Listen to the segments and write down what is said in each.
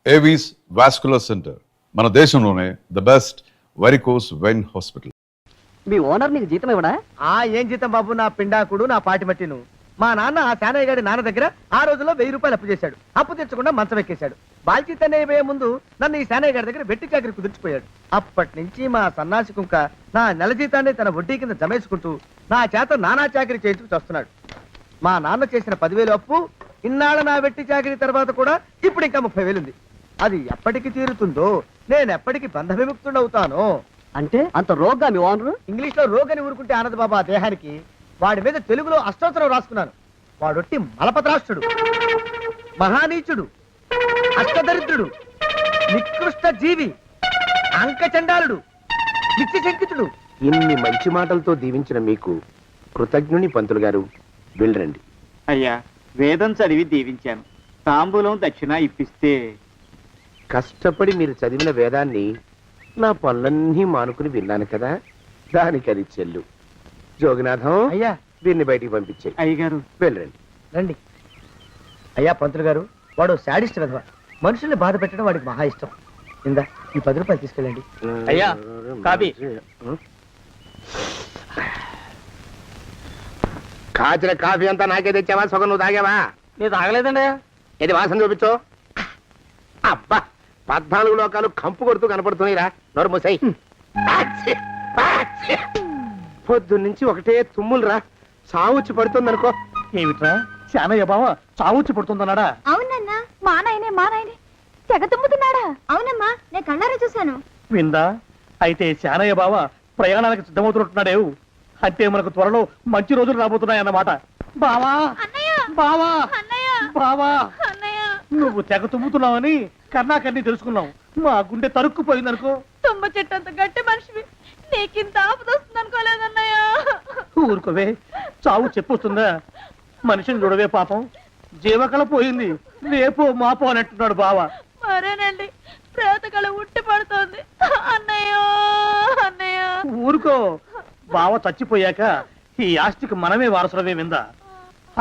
Avis vascular centre మన దేశంలోనే the best varicose vein hospital. Me owner నీకు జీతం ఇవ్వడా? ఏం జీతం బాబు, నా పిండాకుడు, నా పాటి మట్టిను. మా నాన్న ఆ శానయ్య గారి నాన్న దగ్గర ఆ రోజుల్లో 1000 రూపాయలు అప్పు చేశాడు. అప్పు తెచ్చకుండా మంచం ఎక్కేశాడు. బాల్చితనే అయిపోయే ముందు నన్ను ఈ శానయ్య గారి దగ్గర వెట్టి చాకరి కుదిర్చిపోయాడు. అప్పటి నుంచి మా సన్నాసి కుంక నా నెల జీతాన్ని తన వడ్డీ కింద జమేసుకుంటూ నా చేత నానా చాకరీ చేయించుకు వస్తున్నాడు. మా నాన్న చేసిన 10,000 అప్పు ఇన్నాళ్ళ నా వెట్టి చాకరీ తర్వాత కూడా ఇప్పుడు ఇంకా 30,000 ఉంది. అది ఎప్పటికి తీరుతుందో, నేను ఎప్పటికి బంధ విముక్తుడవుతానో. అంటే అంత రోగ్గా మీ ఓనరు? ఇంగ్లీష్ లో రోగని ఊరుకుంటే ఆనంద్ బాబా దేహానికి, వాడి మీద తెలుగులో అష్టోత్తరం రాసుకున్నాను. వాడొట్టి మలపత్రాష్ట్రుడు, మహానీచుడు, అష్టదరిద్రుడు, నికృష్ట జీవి, అంకచండాలుడు, నిత్యశంకితుడు. ఇన్ని మంచి మాటలతో దీవించిన మీకు కృతజ్ఞుని పంతులు గారు. వెళ్ళరండి. అయ్యా, వేదం చదివి దీవించాను. తాంబూలం దక్షిణ ఇప్పిస్తే. కష్టపడి మీరు చదివిన వేదాన్ని నా పనులన్నీ మానుకుని విన్నాను కదా, దానికి అది చెల్లు. జోగినాథం, అయ్యా దీన్ని బయటికి పంపించాయి. అయ్యగారు వెళ్ళరండి. రండి. అయ్యా పంతులు గారు, వాడు శాడిస్ట్ విధవ. మనుషుల్ని బాధ పెట్టడం వాడికి మహా ఇష్టం. ఇందా ఈ 10 రూపాయలు తీసుకెళ్ళండి. అయ్యా, కాఫీ. కాచిన కాఫీ అంతా నాకే తెచ్చావా? సగం నువ్వు తాగావా? నేను తాగలేదండి. ఇది వాసన చూపించు. అబ్బా, 14 లోకాలు కంపు కొడుతూ కనపడుతున్నాయిరా. నోరు మూసాయి. పొద్దున్నుంచి ఒకటే తుమ్ములురా. సావుచ్చి పడుతుంది అనుకో. ఏమిట్రా, శానయ్య బావ చావుచ్చి పడుతుందన్నాడా? అవునన్నా, మా నాయనే తెగ తుమ్ముతున్నాడా? అవునమ్మా, నేను కళ్ళారా చూశాను. విందా? అయితే శానయ్య బావ ప్రయాణానికి సిద్ధమవుతున్నట్టున్నాడేవు. అంటే మనకు త్వరలో మంచి రోజులు రాబోతున్నాయన్నమాట. బావా, బావా, బావా, నువ్వు తెగ తుమ్ముతున్నావని కర్ణాకర్ణి తెలుసుకున్నావు. మా గుండె తరుక్కుపోయిందనుకో. తుమ్మ చెట్టు అంత గట్టి మనిషివి, నీకింత ఆపదొస్తుంది అనుకోలేదన్నయ్య. ఊరుకోవే, చావు చెప్పొస్తుందా? మనిషిని చూడవే పాపం, జీవకళ పోయింది. రేపో మాపో అన్నట్టున్నాడు బావ. మరేనండి, ప్రేతకళ ఉట్టి పడుతోంది అన్నయ్యో. అన్నయ్య ఊరుకో, బావ చచ్చిపోయాక ఈ ఆస్తికి మనమే వారసులమే. విందా?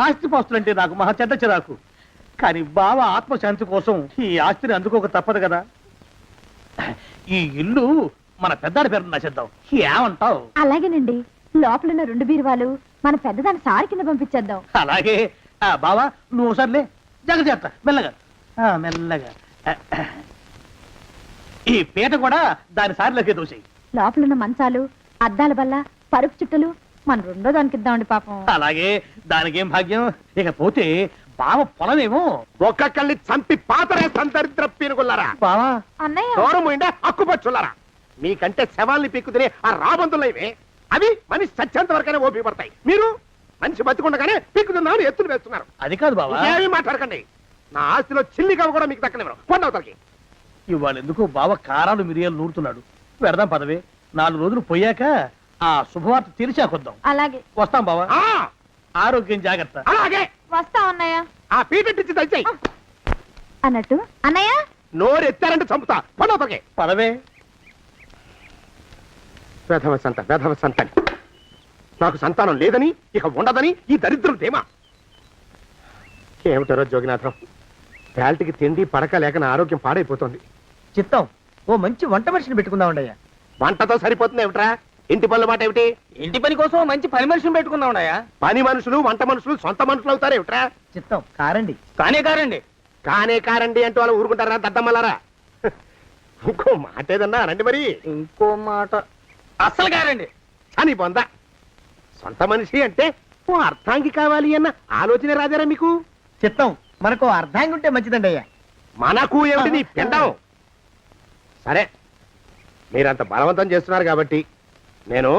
ఆస్తి పాస్తులంటే నాకు మహా చెడ్డ చిరాకు. కానీ బావ ఆత్మశాంతి కోసం ఈ ఆస్తిని అందుకోక తప్పదు కదా. ఈ ఇల్లు మన పెద్దాడి పేరు నచ్చేద్దాం. ఏమంటావు? అలాగేనండి, లోపలున్న 2 బీరువాలు మన పెద్దదాన్ని సారి కింద పంపించేద్దాం. అలాగే. బావా, నువ్వు సర్లే, జాగ్రత్త, మెల్లగా మెల్లగా. ఈ పీట కూడా దాని సారిలోకి దూసేయి. లోపలున్న మంచాలు, అద్దాల బల్ల, పరుపు చుట్టలు మన 2వ దానికి ఇద్దామండి పాపం. అలాగే, దానికేం భాగ్యం. ఇకపోతే బావ పొలమేమో ఒక్కొక్కల్ని చంపి పాతరే సంతరిద్ర పీనుకున్నారా. బావా, అన్నయ్య దూరం పోయిండే అక్కుపచ్చులారా. మీకంటే శవాల్ని పీక్కుతినే ఆ రాబందులైవే. అవి మనిషి చచ్చేంత వరకనే ఓపి పడతాయి. మీరు మనిషి బతికుండగానే పీక్కుతున్నామని ఎత్తులు వేస్తున్నారు. అది కాదు బావా. ఏమీ మాట్లాడకండి. నా ఆస్తిలో చిల్లిగా కూడా మీకు దక్కనివ్వరు. పొందవతలకి. ఇవాళ ఎందుకు బావ కారాలు మిరియాలు నూరుతున్నాడు. పెడదాం పదవే. 4 రోజులు పోయాక ఆ శుభవార్త తెలిసాకొద్దాం. అలాగే వస్తాం బావా. ఆ, ఆరోగ్యం జాగ్రత్త. అలాగే. వస్తా అన్నయ్య. ఆ పీటెట్టించి దయచేయి. అన్నట్టు అన్నయ్య, నోరు ఎత్తారంటే చంపుతా. పొందవతలకి. పదవే. వేధవ సంతానం. నాకు సంతానం లేదని, ఇక ఉండదని ఈ దరిద్రం ధీమా. ఏమిటారో జోగినాథం, వేల్టికి తిండి పడక లేక నా ఆరోగ్యం పాడైపోతుంది. చిత్తం, ఓ మంచి వంట మనిషిని పెట్టుకుందామండి అయ్యా. వంటతో సరిపోతుంది ఏమిట్రా? ఇంటి పనుల మాట ఏమిటి? ఇంటి పని కోసం మంచి పని మనిషిని పెట్టుకున్నావున్నాయా? పని మనుషులు, వంట మనుషులు సొంత మనుషులు అవుతారు ఏమిట్రా? చిత్తం, కారండి. కారండి. కానే కారండి అంటూ వాళ్ళు ఊరుకుంటారా దద్దమ్మలారా? ఇంకో మాట ఏదన్నా రండి మరి. ఇంకో మాట అస్సలు కారండి. అని పొందా. సొంత మనిషి అంటే ఓ అర్థాంగి కావాలి అన్న ఆలోచన రాజారా మీకు? చిత్తం, మనకు అర్ధాంగి ఉంటే మంచిదండి అయ్యా. మనకు ఏమిటి నీ పిండం? సరే, మీరంత బలవంతం చేస్తున్నారు కాబట్టి నేను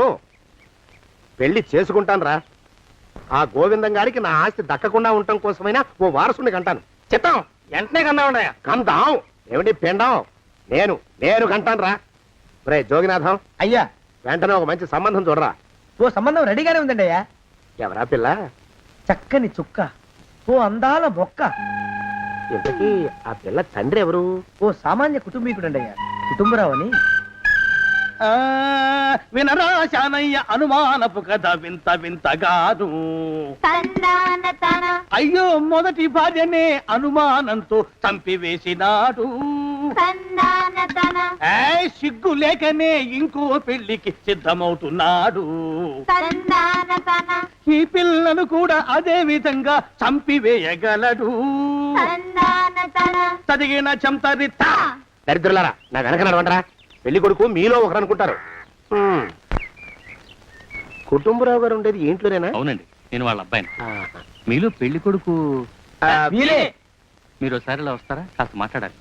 పెళ్లి చేసుకుంటాను రా. ఆ గోవిందం గారికి నా ఆస్తి దక్కకుండా ఉండటం కోసమైనా ఓ వారసుని కంటాను. చిత్తం, వెంటనే కన్నావున్నాయా? కందాం ఏమిటి పిండం? నేను కంటాను రా. రే జోగినాథం, అయ్యా, వెంటనే ఒక మంచి సంబంధం చూడరా. ఓ సంబంధం రెడీగానే ఉందండి అయ్యా. ఎవరా పిల్ల? చక్కని చుక్క, ఓ అందాల బొక్క. ఇంతకీ ఆ పిల్ల తండ్రి ఎవరు? ఓ సామాన్య కుటుంబీకుడండి అయ్యా, కుటుంబరావు అని. వినరా శానయ్య అనుమానపు కథ వింత వింతగాను. అయ్యో మొదటి భార్యనే అనుమానంతో చంపివేసినాడు. సిగ్గు లేకనే ఇంకో పెళ్లికి సిద్ధమవుతున్నాడు. ఈ పిల్లను కూడా అదే విధంగా చంపివేయగలడు. చదివిన చంతరిత. దరిద్రులారా, నా వెనక నడవంటరా. పెళ్లి కొడుకు మీలో ఒకరు అనుకుంటారు. కుటుంబరావు గారు ఉండేది ఏంట్లోనేనా? అవునండి, నేను వాళ్ళ అబ్బాయిని. మీలో పెళ్లి కొడుకు మీరు ఒకసారి ఇలా వస్తారా? కాస్త మాట్లాడాలి.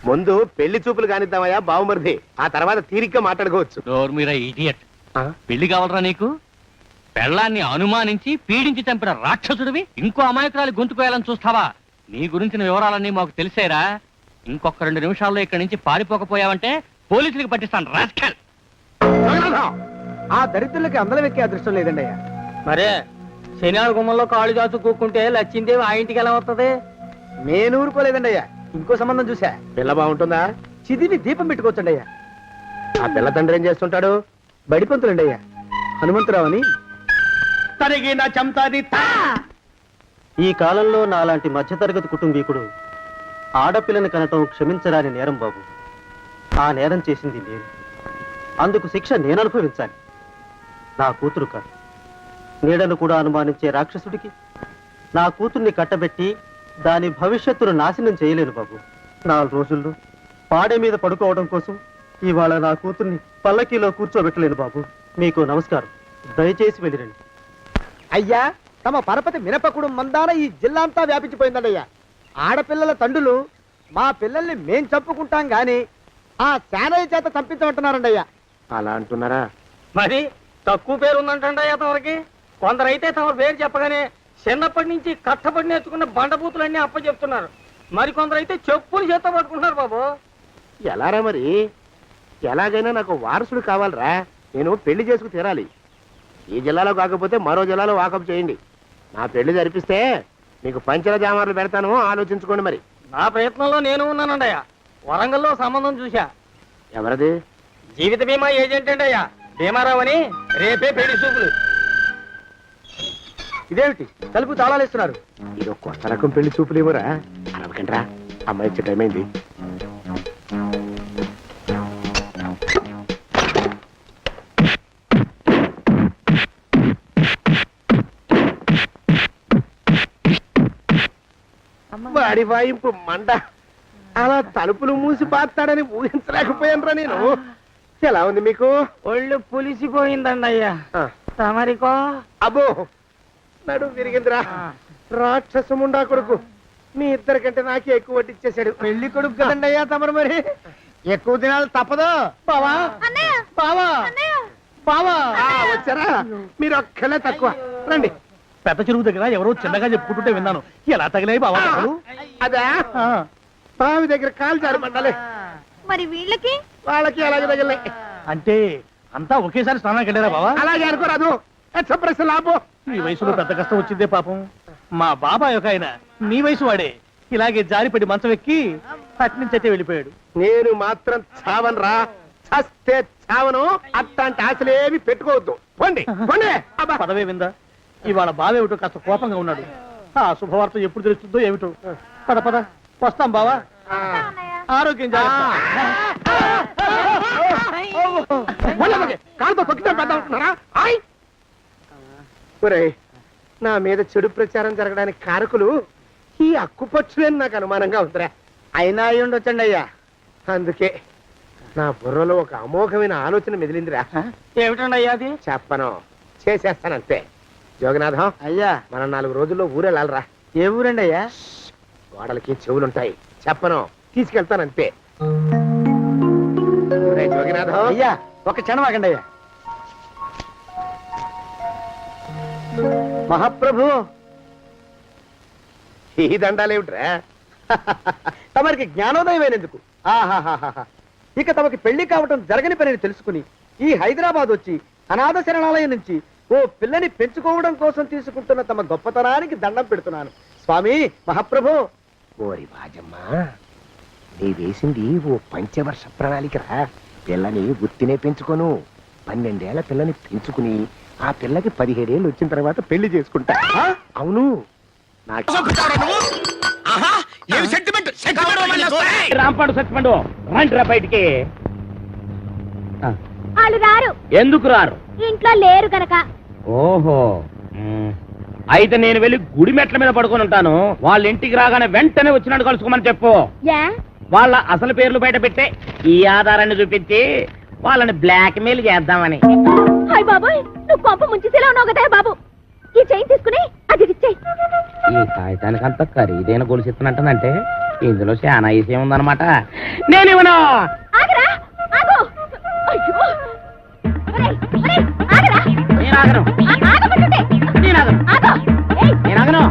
ముందు పెళ్లి చూపులు కానిద్దామయ్యా బావుమరిది, ఆ తర్వాత తీరిగ్గా మాట్లాడుకోవచ్చు. డోర్ మీరా ఇడియట్. పెళ్లి కావాలరా నీకు? పెళ్ళాన్ని అనుమానించి పీడించి చంపిన రాక్షసుడివి ఇంకో అమాయకురాలి గొంతుకోయాలని చూస్తావా? నీ గురించిన వివరాలన్నీ మాకు తెలిసేరా. ఇంకొక 2 నిమిషాల్లో ఇక్కడి నుంచి పారిపోకపోయావంటే పోలీసులకు పట్టిస్తాను. రాస్కల్. ఆ దరిద్రులకి అందలం ఎక్కే అదృష్టం లేదండి అయ్యా. మరే శనివారం గుమ్మంలో కాళ్ళు చాచు కూకుంటే లచ్చిందేవి ఆ ఇంటికి ఎలా వస్తుంది? నేను ఊరుకోలేదండి అయ్యా. ఇంకో సంబంధం చూసా. పిల్ల బాగుంటుందా? చిదివి దీపం పెట్టుకోవచ్చండి అయ్యా. ఆ పిల్ల తండ్రి ఏం చేస్తుంటాడు? బడిపంతులండి అయ్యా. హనుమంతరావు అని. తరిగిన చంతరిత. ఈ కాలంలో నాలాంటి మధ్యతరగతి కుటుంబీకుడు ఆడపిల్లని కనటం క్షమించరాని నేరం బాబు. ఆ నేరం చేసింది నేను. అందుకు శిక్ష నేను అనుభవించాలి. నా కూతురు కాదు. నీడను కూడా అనుమానించే రాక్షసుడికి నా కూతుర్ని కట్టబెట్టి దాని భవిష్యత్తును నాశనం చేయలేను బాబు. 4 రోజుల్లో పాడే మీద పడుకోవడం కోసం ఇవాళ నా కూతుర్ని పల్లకీలో కూర్చోబెట్టలేను బాబు. మీకు నమస్కారం. దయచేసి వెళ్ళిరండి. అయ్యా, తమ పరపతి మినపకుడు మందాన ఈ జిల్లా అంతా వ్యాపించిపోయిందండి అయ్యా. ఆడపిల్లల తండ్రులు మా పిల్లల్ని మేం చంపుకుంటాం గాని ఆ శానయ్య చేత చంపించమంటున్నారండి అయ్యా. అలా అంటున్నారా? మరి తక్కువ పేరు ఉందంటండి అయ్యా తమరికి. కొందరైతే తమ పేరు చెప్పగానే చిన్నప్పటి నుంచి కట్టబడి నేర్చుకున్న బండబూతులన్నీ అప్పచెప్తున్నారు. మరి కొందరైతే చెప్పులు చేత పట్టుకుంటున్నారు బాబు. ఎలారా మరి? ఎలాగైనా నాకు వారసుడు కావాలరా. నేను పెళ్లి చేసుకు తీరాలి. ఈ జిల్లాలో కాకపోతే మరో జిల్లాలో వాకప్ చేయండి. నా పెళ్లి జరిపిస్తే మీకు పంచల జామార్లు పెడతాను, ఆలోచించుకోండి. మరి నా ప్రయత్నంలో నేను ఉన్నానండి అయ్యా. వరంగల్లో సంబంధం చూశా. ఎవరది? జీవిత బీమా ఏజెంట్ అండి అయ్యా, భీమారావు అని. రేపే పెళ్లి చూపులు. ఇదేమిటి తలుపు తాళాలేస్తున్నారు? ఇది కొత్త రకం పెళ్లి చూపులు ఏమోరా. అరవకండ్రా, అమ్మాయి ఇచ్చే టైం అయింది. వాడి వాయింపు మండ. అలా తలుపులు మూసి పాతాడని ఊహించలేకపోయానురా నేను. ఎలా ఉంది మీకు? ఒళ్ళు పులిసిపోయిందండి అయ్యా. తమరికో? అబ్బో, నడు విరిగిందిరా. రాక్షసముండా కొడుకు మీ ఇద్దరికంటే నాకే ఎక్కువ వడ్డిచ్చేశాడు. పెళ్లి కొడుకు కదండి అయ్యా తమరు. మరి ఎక్కువ దినాలు తప్పదు. బావా బావా బావా. వచ్చారా? మీరు ఒక్కలే తక్కువ. రండి. పెద్ద చెరువు దగ్గర ఎవరో చిన్నగా చెప్పుకుంటుంటే విన్నాను. ఎలా తగిలాయి బావా దెబ్బలు? అదా బావి దగ్గర కాలు జారి పడ్డాలే. మరి వీళ్ళకి? వాళ్ళకి అలాగే తగిలినాయి. అంటే అంతా ఒకేసారి స్నానానికి వెళ్ళారా బావా? అలాగే అనుకోరాదు. ప్రశ్న లాభం. ఈ వయసులో పెద్ద కష్టం వచ్చిందే పాపం. మా బాబాయ్ ఒక ఆయన నీ వయసు వాడే ఇలాగే జారిపడి మంచం ఎక్కి అట్నుంచైతే వెళ్ళిపోయాడు. నేను మాత్రం చావను రా. చస్తే చావను. అట్లాంటి ఆశలేవి పెట్టుకోవద్దు. పోండి పోండి. పదవే విందా. ఇవాళ బావేమిటో కాస్త కోపంగా ఉన్నాడు. ఆ శుభవార్త ఎప్పుడు తెలుస్తుందో ఏమిటో. పద పద వస్తాం బావా. ఆరోగ్యం జాగ్రత్త. కాలుతో తొక్కితే పెద్ద ఉంటున్నారా? ఒరేయ్, నా మీద చెడు ప్రచారం జరగడానికి కారకులు ఈ అక్కుపచ్చులేని నాకు అనుమానంగా ఉందిరా. అయినా అయి ఉండొచ్చండి అయ్యా. అందుకే నా బుర్రలో ఒక అమోఘమైన ఆలోచన మెదిలిందిరా. ఏమిటండి అయ్యా అది? చెప్పను, చేసేస్తానంతే. జోగనాథం అయ్యా, మనం 4 రోజుల్లో ఊరెళ్ళాలరా. ఏ ఊరండి అయ్యా? గోడలకి చెవులుంటాయి. చెప్పను, తీసుకెళ్తానంతే. జోగినాథం అయ్యా, ఒక క్షణం ఆగండి అయ్యా. మహాప్రభు, ఈ దండాలేమిట్రా? తమరికి జ్ఞానోదయమైనందుకు. ఆహాహాహా. ఇక తమకి పెళ్లి కావటం జరగని పనిని తెలుసుకుని ఈ హైదరాబాద్ వచ్చి అనాథ శరణాలయం నుంచి ఓ పిల్లని పెంచుకోవడం కోసం తీసుకుంటున్న తమ గొప్పతనానికి దండం పెడుతున్నాను. స్వామి మహాప్రభు. ఓరి బాజమ్మా, నీ వేసింది ఓ పంచవర్ష ప్రణాళికరా. పిల్లని గుర్తినే పెంచుకోను. 12 ఏళ్ల పిల్లని పెంచుకుని ఆ పిల్లకి 17 ఏళ్ళు వచ్చిన తర్వాత పెళ్లి చేసుకుంటా. అవును, రాంపాడు సత్యపండు రండి రా బయటికి. వాళ్ళు రారు, ఎందుకు రారు? ఇంట్లో లేరు గనక. ఓహో, అయితే నేను వెళ్ళి గుడి మెట్ల మీద పడుకొని ఉంటాను. వాళ్ళ ఇంటికి రాగానే వెంటనే వచ్చినట్టు కలుసుకోమని చెప్పు. యా వాళ్ళ అసలు పేర్లు బయట పెట్టే ఈ ఆధారాన్ని చూపించి వాళ్ళని బ్లాక్ మెయిల్ చేద్దామని. హాయ్ బాబోయ్, నువ్వు కొంప ముంచిసేలా ఉన్నావు కదా బాబు. ఈ చైన్ తీసుకుని అది ఇచ్చేయి. ఈ కాగితానికి అంత ఖరీదైన గొలుసు ఇస్తున్నట్టనంటే ఇందులో చాలా విషయం ఉందన్నమాట. నేనేమన్నా ఆగరా, ఆగు. అయ్యో, ఒరేయ్, ఒరేయ్, ఆగరా. నేను ఆగను, ఆగమంటుంటే. నేను ఆగను, ఆగు. ఏయ్, నేను ఆగను.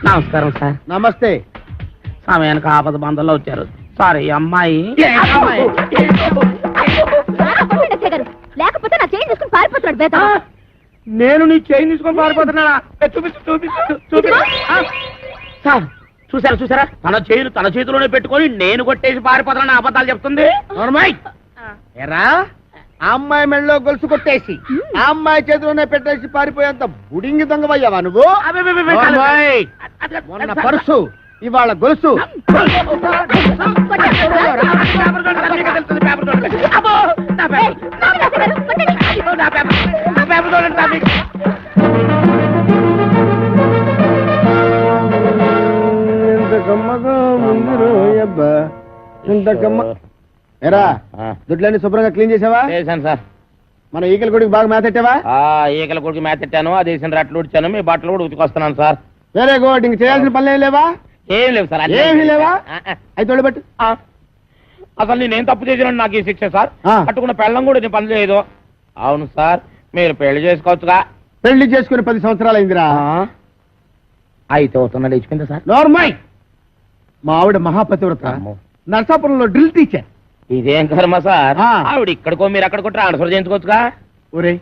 నమస్కారం సార్. నమస్తే. సమయానికి ఆపద బంధంలో వచ్చారు. సారీ అమ్మాయి. కొట్టండి అత్తయ్య గారు. లేకపోతే నా చైన్ తీసుకుని పారిపోతున్నాడు బేత. నేను నీ చైన్ తీసుకొని పారిపోతున్నా. చూపించు చూపించు చూపించు. సార్ చూసారా చూసారా, తన చైన్ తన చేతిలోనే పెట్టుకొని నేను కొట్టేసి పారిపోతున్నా అబద్ధాలు చెప్తుంది. ఎరా, ఆ అమ్మాయి మెడలో గొలుసు కొట్టేసి ఆ అమ్మాయి చేతిలోనే పెట్టేసి పారిపోయేంత బుడింగి దొంగవయ్యావా నువ్వు? అమ్మాయి, మొన్న పర్సు, ఇవాళ గొలుసు. ఎరా, దుడ్లన్నీ శుభ్రంగా క్లీన్ చేసావా? చేశాను సార్. మన ఈకల గుడికి బాగా మేతెట్టావా? ఈకల కొడుకు మేతెట్టాను, ఆ దేశం రట్లు ఉడిచాను, మీ బట్టలు కూడా ఉతికొస్తున్నాను సార్. Very good. ఇంక చేయాల్సిన పనులు ఏం లేవా? ఏం లేవు సార్. ఏమీ లేవా? అయితే తోడబెట్టు. అసలు నేనేం తప్పు చేసినా నాకు ఈ శిక్ష సార్. కట్టుకున్న పెళ్ళం కూడా నేను పని చేయదు. అవును సార్, మీరు పెళ్లి చేసుకోవచ్చుగా. పెళ్లి చేసుకుని 10 సంవత్సరాలు అయిందిరా. అయితే అవుతున్నా లేచిపోయిందా సార్? నార్మల్. మా ఆవిడ మహాపతివ్రత, నర్సాపురంలో డ్రిల్ టీచర్. ఇదేం కర్మ సార్, ఆవిడ ఇక్కడికో మీరు అక్కడికో ట్రాన్స్ఫర్ చేయించుకోవచ్చుగా. ఒరే,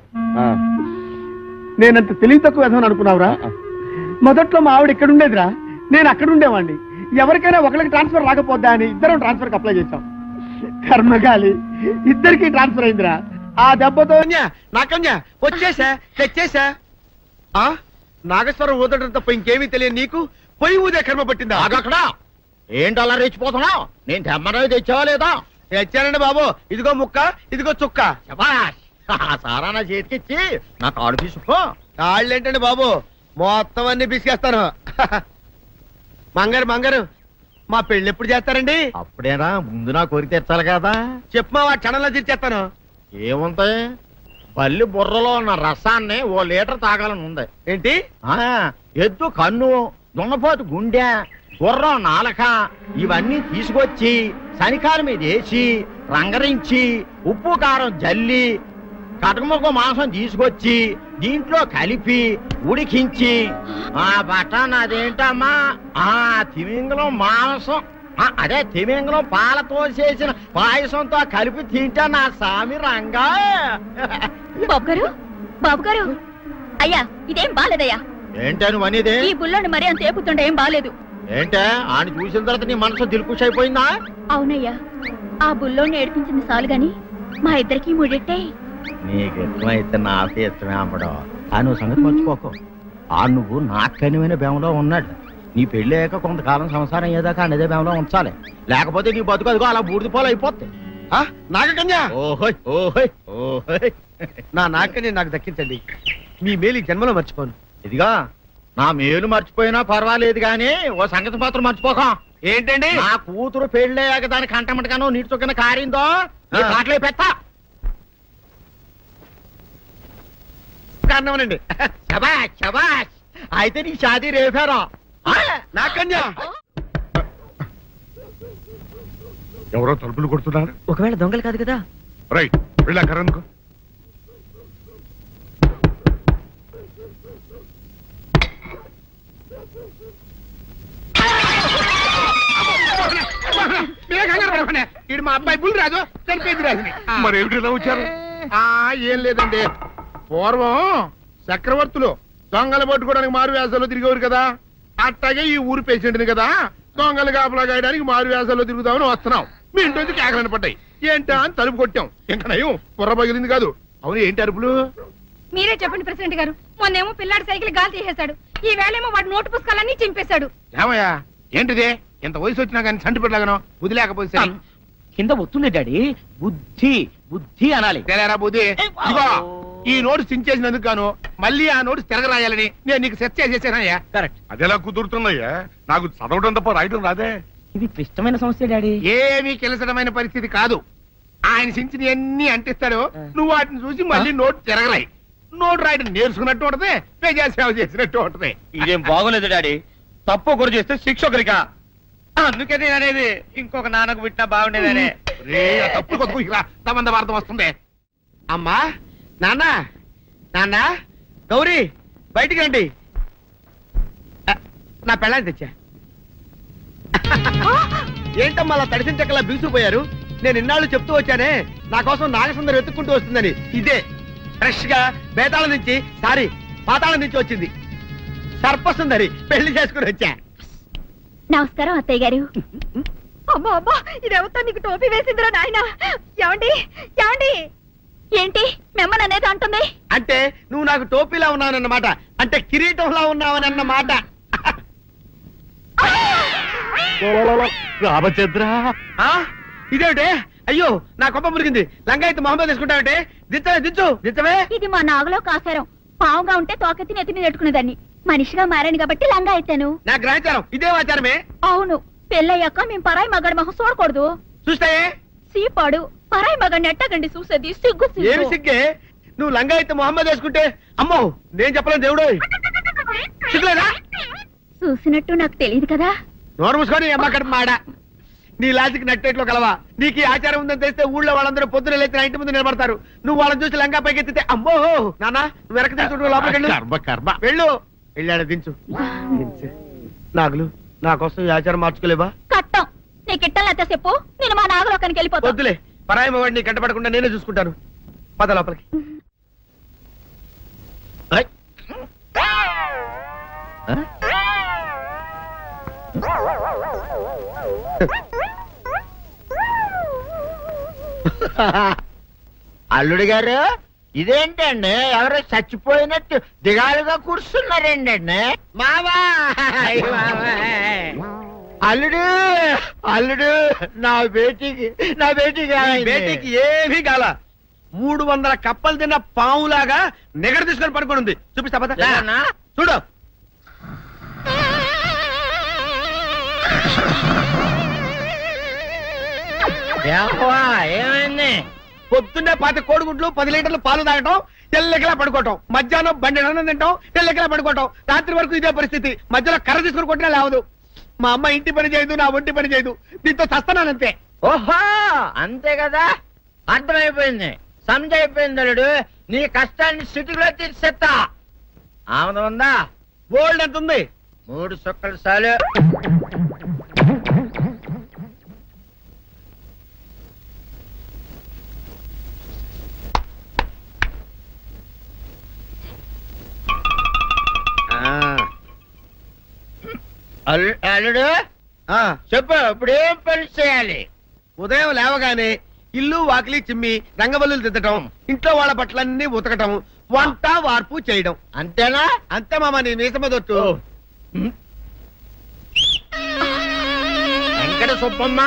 నేనంత తెలివి తక్కువ విధమని అనుకున్నావురా? మొదట్లో మా ఆవిడ ఇక్కడ ఉండేదిరా, నేను అక్కడ ఉండేవాడిని. ఎవరికైనా ఒకరికి ట్రాన్స్ఫర్ రాకపోద్దా అని ఇద్దరం ట్రాన్స్ఫర్ అప్లై చేశాం. కర్మగాలి, ఇద్దరికి ట్రాన్స్ఫర్ అయిందిరా. ఆ దెబ్బతో నాకన్యా వచ్చేసా తెచ్చేసా. నాగేశ్వరం ఊదడం తప్ప ఇంకేమీ తెలియదు నీకు. పొయ్యి ఊదే కర్మ పట్టిందా? అక్కడ ఏంటి అలా రెచ్చిపోతున్నావు? నేను తెమ్మనవి తెచ్చావా లేదా? తెచ్చానండి బాబు. ఇదిగో ముక్క, ఇదిగో చుక్క. శభాష్. ఆ సారా నా చేతికిచ్చి నా కాడు తీసుకో. కాళ్ళేంటండి బాబు, మొత్తం అన్ని బిసికేస్తాను. మంగారు మంగారు, మా పెళ్ళి ఎప్పుడు చేస్తారండి? అప్పుడేనా, ముందు నా కోరిక తెచ్చాలి కదా. చెప్పు మా క్షణంలో తీర్చేస్తాను. ఏముంటాయి, బల్లి బుర్రలో ఉన్న రసాన్ని 1 లీటర్ తాగాలని ఉంది. ఏంటి? ఎద్దు కన్ను, దున్నపోతు గుండె, గుర్రం నాలక ఇవన్నీ తీసుకొచ్చి శనికాల మీద వేసి రంగరించి ఉప్పు కారం జల్లి కటకముక్క మాంసం తీసుకొచ్చి దీంట్లో కలిపి ఉడికించి ఆ బటన్ అదేంటమ్మా, తిమింగలం మాంసం, అదే తిమింగలం పాలతో చేసిన పాయసంతో కలిపి తింటా నా సామి రంగా. బాబు గారు, బాబు గారు, అయ్యా ఇదేం బాలేదయ్యా. ఏంటా నువ్వు అనేది? ఈ బుల్లోని మరీ అంత ఏపుతుండే ఏం బాలేదు. ఏంటే ఆయన చూసిన తర్వాత నీ మనసు దిల్కుష్ అయిపోయిందా? అవునయ్యా, ఆ బుల్లోని ఏడిపించింది చాలు గాని మా ఇద్దరికి ముడిట్టే. నీకు ఇష్టమైతే నాకే ఇష్టమే అమ్మడం. ఆ నువ్వు సంగతి మర్చిపోకు. ఆ నువ్వు నాకు కనివైన బేమలో ఉన్నాడు. నీ పెళ్లి అయ్యాక కొంతకాలం సంసారం ఏదాకా అనేదే బేమలో ఉంచాలి, లేకపోతే నీ బతుకు అదిగో అలా బూడిద పోలు అయిపోతాయి. నాగకన్యా, ఓహోయ్ ఓహోయ్ ఓహోయ్. నా నాగకన్య నాకు దక్కించండి. మీ మేలు ఈ జన్మలో మర్చిపోను. ఇదిగా నా మేలు మర్చిపోయినా పర్వాలేదు గానీ ఓ సంగతి మాత్రం మర్చిపోక. ఏంటండి? నా కూతురు పెళ్ళయ్యాక దాని కంటమటగానో నీటి చొక్కన కారిందో కాట్లే పెట్టా. కారణమనండి. శబాష్ శబాష్. అయితే నీ షాదీ రేపారా? నాకన్యా, ఎవరో తలుపులు కొడుతున్నారు. ఒకవేళ దొంగలు కాదు కదా? రైట్, వెళ్ళా కరణ్కు. ఇడు మా అబ్బాయి బుల్ రాజు చనిపోయింది రాజుని. మరి ఏమిటి ఇలా వచ్చారు? ఏం లేదండి, పూర్వం చక్రవర్తులు దొంగలు పట్టుకోవడానికి మారు వేసాలు తిరిగేవారు కదా. అట్టాగే ఈ ఊరు పేషెంట్ని కదా దొంగలు కాపలా గాయడానికి మారు వేసాల్లో తిరుగుదామని వస్తున్నాం. మీ ఇంటి నుంచి కేకలని పడ్డాయి. ఏంటా అని తలుపు కొట్టాం. ఇంకా నయం బుర్ర పగిలింది కాదు. అవును ఏంటి అరుపులు? మీరే చెప్పండి ప్రెసిడెంట్ గారు. మొన్నేమో పిల్లాడి సైకిల్ గాలి తీసేశాడు, ఈ వేళేమో వాడి నోటు పుస్తకాలన్నీ చింపేశాడు. ఏమయ్యా ఏంటిదే? ఇంత వయసు వచ్చినా కానీ చంటి పెట్టలాగనో బుద్ధి లేకపోతే సరే. కింద వస్తుంది డాడీ. బుద్ధి బుద్ధి అనాలి. తెలేరా బుద్ధి? ఇదిగో ఈ నోటు చించేసినందుకు గాను మళ్ళీ ఆ నోటు తిరగరాయాలని నేను నీకు సెట్ చేసేసానయ్యా. కరెక్ట్. అదెలా కుదురుతున్నాయ్యా? నాకు చదవడం తప్ప రాయడం రాదే. ఇది క్లిష్టమైన సమస్య డాడీ. ఏమీ కిలసడమైన పరిస్థితి కాదు. ఆయన చించిన ఎన్ని అంటిస్తాడో నువ్వు వాటిని చూసి మళ్ళీ నోటు తిరగరాయి. నోటు రాయడం నేర్చుకున్నట్టు ఉంటది, ప్రజాసేవ చేసినట్టు ఉంటది. ఇదేం బాగోలేదు డాడీ. తప్పు ఒకరు చేస్తే శిక్ష ఒకరికా? అందుకే నేను అనేది ఇంకొక నాన్నకు పుట్టినా బాగుండేదనే. రే ఆ తప్పుడు కొత్త ఇలా తమంద వార్త వస్తుంది. అమ్మా, నాన్న, నాన్న, గౌరీ, బయటికి రండి. నా పెళ్ళాన్ని తెచ్చా. ఏంటమ్మా అలా తడిసిన చెక్కలా బిగుసిపోయారు? నేను ఇన్నాళ్ళు చెప్తూ వచ్చానే నా కోసం నాగసుందరం వెతుక్కుంటూ వస్తుందని. ఇదే ఫ్రెష్ గా బేతాళం నుంచి పాతాళం నుంచి వచ్చింది. సర్పసుందరి పెళ్లి చేసుకుని వచ్చా. నమస్కారం అత్తయ్య గారు. అమ్మా అమ్మా, ఇదేవతో నీకు టోపీ వేసిందిరా నాయన. ఏమండి ఏమండి? ఏంటి మిమ్మల్ని అనేది అంటుంది? అంటే నువ్వు నాకు టోపీలా ఉన్నావనన్నమాట. అంటే కిరీటంలా ఉన్నావనన్నమాట. రామచంద్ర, ఇదేమిటే? అయ్యో నా కొప్ప మురిగింది. లంగాయత్ మొహమ్మద్ తీసుకుంటావంటే దించవే, దించవే. ఇది మా నాగులో కాసారం. పావుగా ఉంటే తోకెత్తి నెత్తిని నెట్టుకునేదాన్ని. మనిషిగా మారాను కాబట్టి లంగా అయితాను. నా గ్రహచారం ఇదే ఆచారమే. అవును, పెళ్ళయ్యాక మేము పరాయి మగాడి మొహం చూడకూడదు. చూస్తాయే సీపాడు పరాయి మగాడిని ఎట్టగండి చూసేది. సిగ్గు ఏమి సిగ్గే? నువ్వు లంగాయత్ మొహమ్మద్ వేసుకుంటే అమ్మో నేను చెప్పలేను దేవుడు. సిగ్గులేదా? చూసినట్టు నాకు తెలియదు కదా. నోరు మూసుకొని అమ్మ కడుపు మాడ. నీ లాజిక్ నట్టేట్లో కలవా? నీకు ఈ ఆచారం ఉందని తెలిస్తే ఊళ్ళో వాళ్ళందరూ పొద్దున లేచి నా ఇంటి ముందు నిలబడతారు. నువ్వు వాళ్ళని చూసి లంగా పైకి ఎత్తితే అమ్మో నాన్న నువ్వు వెనక తీసుకుంటూ లోపలికి వెళ్ళు. వెళ్ళాడు దించు. నాగులు నా కోసం ఈ ఆచారం మార్చుకోలేవా? కట్టం నీకు ఇట్టలేత చెప్పు, నేను మా నాగలోకానికి వెళ్ళిపోతా. వద్దులే, పరాయి వాడిని కంటపడకుండా నేనే చూసుకుంటాను. పద లోపలికి. అల్లుడు గారు, ఇదేంటండి ఎవరో చచ్చిపోయినట్టు దిగాలుగా కూర్చున్నారేంటండి? మావా అల్లుడు అల్లుడు, నా బేటీకి బేటీకి ఏమీ కాల. 300 కప్పలు తిన్న పావులాగా నిగడ తీసుకొని పడుకొని ఉంది. చూపిస్తా పద. లేదన్నా? చూడు. ఏమైంది? పొద్దున్నే 10 కోడిగుడ్లు 10 లీటర్లు పాలు తాగటం, తెల్లకిలా పడుకోవటం. మధ్యాహ్నం బండి అన్నం తింటాం, తెల్లకిలా పడుకోవటం. రాత్రి వరకు ఇదే పరిస్థితి. మధ్యలో కర్ర తీసుకుని కొట్టినా లేవదు. మా అమ్మ ఇంటి పని చేయదు, నా ఒంటి పని చేయదు. దీంతో చస్తున్నానంతే. ఓహో అంతే కదా, అర్థమైపోయింది, సమజైపోయింది. అల్లుడు నీ కష్టాన్ని సిటీలో తీర్చేస్తా. ఆమె ఉందా? గోల్డ్ ఎంత ఉంది? 3 సుక్కలు చాలు. అల్లుడు చెప్పు, ఇప్పుడు ఏం పని చేయాలి? ఉదయం లేవగానే ఇల్లు వాకిలి చిమ్మి రంగవల్లులు దిద్దటం, ఇంట్లో వాళ్ళ బట్టలన్నీ ఉతకటం, వంట వార్పు చేయడం. అంతేనా? అంతే మామ, నీ మీసమదొట్టు. వెంకట సుబ్బమ్మ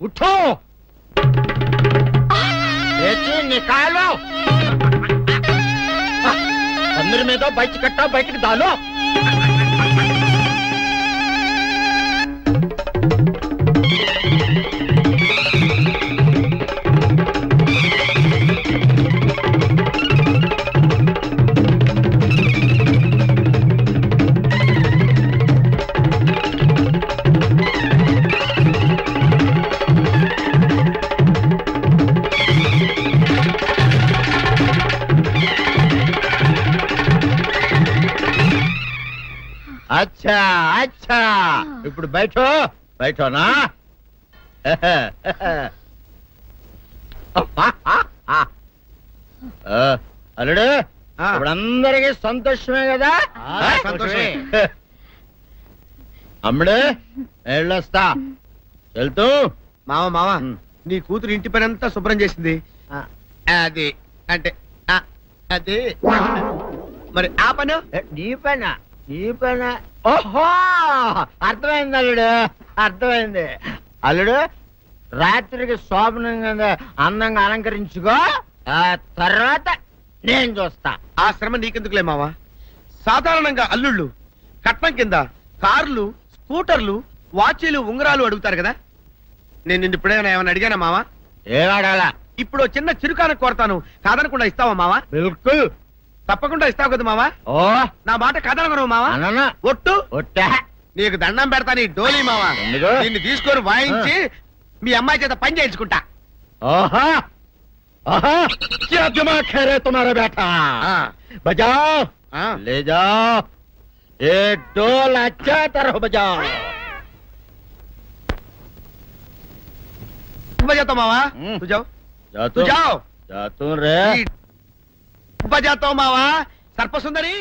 ఉఠో, లేచి నీ కాలు అందరి మీద బయట కట్టా, బయటికి దాలో. అచ్చా అచ్చా, ఇప్పుడు బయటనా? అల్లుడు ఇప్పుడు అందరికీ సంతోషమే కదా? సంతోషమే. అమ్ముడు వెళ్ళొస్తా వెళ్తూ మావ మావ నీ కూతురు ఇంటి పని అంతా శుభ్రం చేసింది అది అంటే అది మరి ఆ పను నీ పన ఓహో అర్థమైంది అల్లుడు అర్థమైంది అల్లుడు రాత్రికి శోభనంగా అందంగా అలంకరించుకో ఆ తర్వాత నేను చూస్తా ఆ శ్రమ నీకెందుకులే మావా సాధారణంగా అల్లుళ్ళు కట్నం కింద కార్లు స్కూటర్లు వాచీలు ఉంగరాలు అడుగుతారు కదా నేను నిన్ను ఇప్పుడేమైనా ఏమైనా అడిగానా మావా ఏడాడాలా ఇప్పుడు చిన్న చిరుకాన కోరతాను కాదనకుండా ఇస్తావా మావా బిల్కుల్ తప్పకుండా ఇస్తావు కదా మావా ఓ నా మాట కాదనగను మావా ఒట్టు ఒట్టా నీకు దండం పెడతా నీ డోలీ మావా నిన్ను తీసుకొని వాయించి మీ అమ్మాయి చేత పని చేయించుకుంటా ఓహా क्या दिमाग है रे तुम्हारा बेटा बजाओ ले जाओ ये डोल अच्छा तरह बजाओ बजाता मावा तू जाओ तू जाओ जातू रे बजाता हूँ मावा सर्प सुंदरी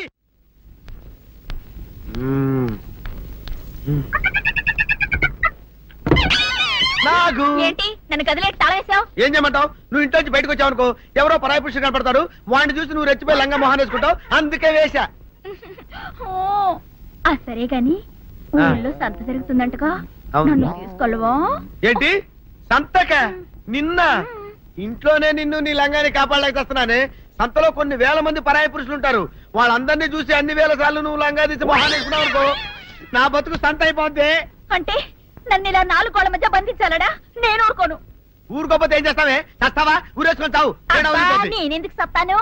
నాగు ఏంటి నన్ను గదిలేకి తాళేసావు? ఏం చేయమంటావు నువ్వు ఇంట్లో నుంచి బయటకు వచ్చావు అనుకో ఎవరో పరాయి పురుషుడు కనపడతాడు వాడిని చూసి నువ్వు రెచ్చిపోయి లంగా మొహాన్ వేసుకుంటావు అందుకే వేశా సరే గాని ఊళ్ళో సంత జరుగుతుందంటగా అవును. నన్ను తీసుకెళ్ళవా? ఏంటి సంతక నిన్న ఇంట్లోనే నిన్ను నీ లంగాని కాపాడలేకొస్తున్నానే సంతలో కొన్ని వేల మంది పరాయి పురుషులు ఉంటారు వాళ్ళందరినీ చూసి అన్ని వేల సార్లు నువ్వు లంగా తీసి మొహాన్ వేసుకున్నావు అనుకో నా బతుకు సంత అయిపోద్ది అంటే నన్ను ఇలా 4 గోళ్ల మధ్య బంధించాలడా? నేను ఊరుకోను. ఊరుకోపోతే ఏం చేస్తావే చస్తావా ఊరేసుకొని చావు తేడా అబ్బా, వదిలిపోద్ది. నేనెందుకు చెప్తాను?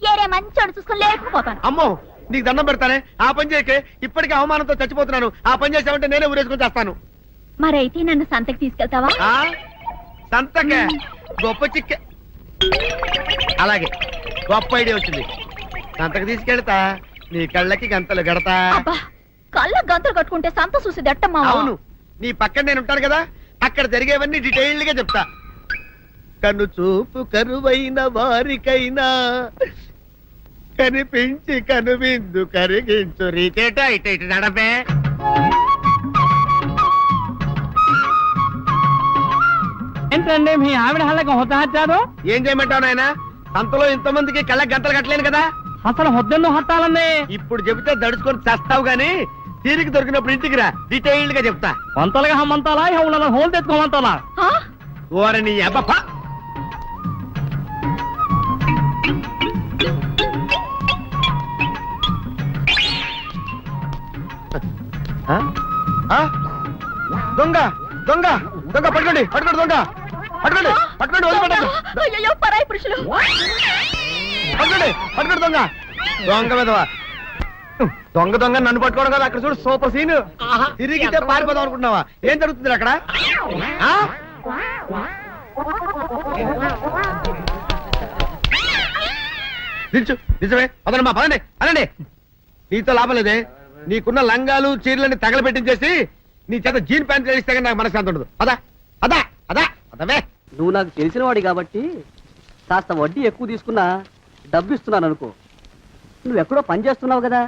ఏరే మంచోడు చూసుకొని లేకపోతాను. అమ్మో నీకు దండం పెడతానే ఆ పని చేయకే ఇప్పటికే అవమానంతో చచ్చిపోతున్నాను ఆ పని చేసావంటే నేనే ఊరేసుకొని చేస్తాను మరైతే నన్ను సంతకి తీసుకెళ్తావా? ఆ సంతకే గొప్ప చిక్కే అలాగే గొప్ప ఐడియా వచ్చింది సంతకు తీసుకెళ్తా నీ కళ్ళకి గంతలు గడతా అబ్బా, కళ్ళ గంతులు కట్టుకుంటే సంత చూసి దట్టమ్మా. అవును నీ పక్కన నేను ఉంటాను కదా అక్కడ జరిగేవన్నీ డీటెయిల్డ్ గా చెప్తా కన్ను చూపు కరువైన వారికైనా కనిపించి కనువిందు కరిగించు రీతేట ఇటు ఇటు నడపే ఏంటండి మీ ఆవిడ హళ్ళకి హొత్తహచ్చారు? ఏం చేయమంటావు నాయన అంతలో ఇంతమందికి కళ్ళకి గంటలు కట్టలేను కదా అసలు హొద్దెన్ను హత్తాలండి. ఇప్పుడు చెబితే దడుచుకొని చస్తావు గాని తీరికి దొరికినప్పుడు ఇంటికి రా డీటెయిల్డ్ గా చెప్తా వంతలుగా హమ్మంతాలా ఇహ హోల్ తెచ్చుకోమంతాలా? ఆ? ఓరని అబ్బప్ప దొంగ దొంగ దొంగ పట్టుకోండి పట్టుకోండి దొంగ పట్టుకోండి పట్టుకోండి వదిలిపెట్టండి అయ్యయ్యో, పరాయి పురుషులు. పట్టుకోండి పట్టుకోండి దొంగ దొంగ విధవా దొంగ దొంగ నన్ను పట్టుకోవడం కదా అక్కడ చూడు సూపర్ సీన్ తిరిగితే పారిపోదాం అనుకుంటున్నావా ఏం జరుగుతుంది అక్కడ ఆ? నిల్చు నిజమే అదనమ్మా పదండి అనండి నీతో లాభం లేదే నీకున్న లంగాలు చీరలని తగలబెట్టించేసి నీ చేత జీన్ ప్యాంట్ వేస్తే కానీ నాకు మనశ్శాంతి ఉండదు అదా అదా అదా అదవే నువ్వు నాకు తెలిసిన వాడి కాబట్టి కాస్త వడ్డీ ఎక్కువ తీసుకున్నా డబ్బు ఇస్తున్నాను అనుకో. నువ్వెక్కడో పని చేస్తున్నావు కదా,